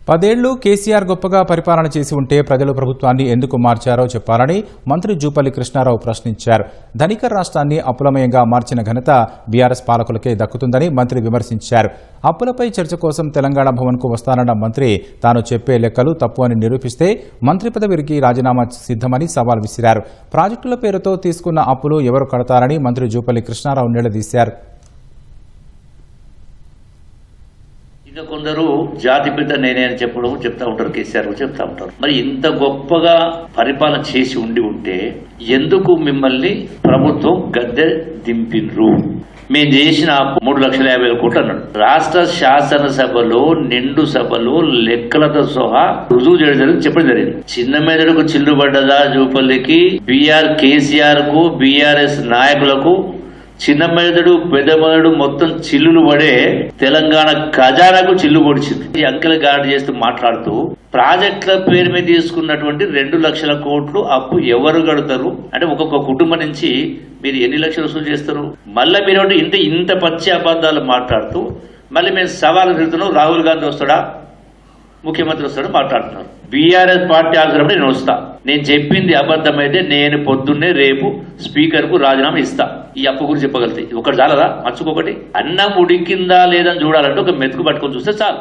10 ఏళ్లు కేసీఆర్ గొప్పగా పరిపాలన చేసి ఉంటే ప్రజలు ప్రభుత్వాన్ని ఎందుకు మార్చారో చెప్పాలని మంత్రి జూపల్లి కృష్ణారావు ప్రశ్నించారు. ధనిక రాష్ట్రాన్ని అప్పులమయంగా మార్చిన ఘనత బీఆర్ఎస్ పాలకులకే దక్కుతుందని మంత్రి విమర్శించారు. అప్పులపై చర్చ కోసం తెలంగాణ భవన్కు వస్తానన్న మంత్రి తాను చెప్పే లెక్కలు తప్పు అని నిరూపిస్తే మంత్రి పదవికి రాజీనామా సిద్ధమని సవాల్ విసిరారు. ప్రాజెక్టుల పేరుతో తీసుకున్న అప్పులు ఎవరు కడతారని మంత్రి జూపల్లి కృష్ణారావు నిలదీశారు. ఇంకా కొందరు జాతిపిత నేనే అని చెప్తా ఉంటారు, కేసీఆర్ చెప్తా ఉంటారు. మరి ఇంత గొప్పగా పరిపాలన చేసి ఉంటే ఎందుకు మిమ్మల్ని ప్రభుత్వం గద్దె దింపిన్రు? మేము చేసిన 3,50,000 కోట్లు అన్నాడు. రాష్ట్ర శాసనసభలో నిండు సభలో లెక్కలతో సహా రుజువు చేయడం చెప్పడం జరిగింది. చిన్న మెదడుకు చిల్లుబడ్డదా జూపల్లికి, కేసీఆర్ కు బీఆర్ఎస్ నాయకులకు చిన్న మెదడు పెద్ద మెదడు మొత్తం చిల్లులు పడే తెలంగాణ ఖజానాకు చిల్లు పొడిచింది. ఈ అంకెల గాడి చేస్తూ మాట్లాడుతూ ప్రాజెక్టుల పేరు మీద తీసుకున్నటువంటి 2 లక్షల కోట్లు అప్పు ఎవరు కడతారు అంటే ఒక్కొక్క కుటుంబం నుంచి మీరు ఎన్ని లక్షలు వసూలు చేస్తారు? మళ్ళీ మీరు ఇంత పచ్చి అబద్ధాలు మాట్లాడుతూ మళ్ళీ మేము సవాలు తిరుగుతున్నాం. రాహుల్ గాంధీ వస్తాడా, ముఖ్యమంత్రి వస్తాడు మాట్లాడుతున్నారు. బీఆర్ఎస్ పార్టీ అవసరమే నేను వస్తా, నేను చెప్పింది అబద్ధమైతే నేను పొద్దున్నే రేపు స్పీకర్ కు రాజీనామా ఇస్తా. ఈ అప్పు గురించి చెప్పగలుగుతాయి. ఒకటి చాలదా? మర్చుకోకటి. అన్నం ఉడికిందా లేదని చూడాలంటే ఒక మెతుకు పట్టుకొని చూస్తే చాలు.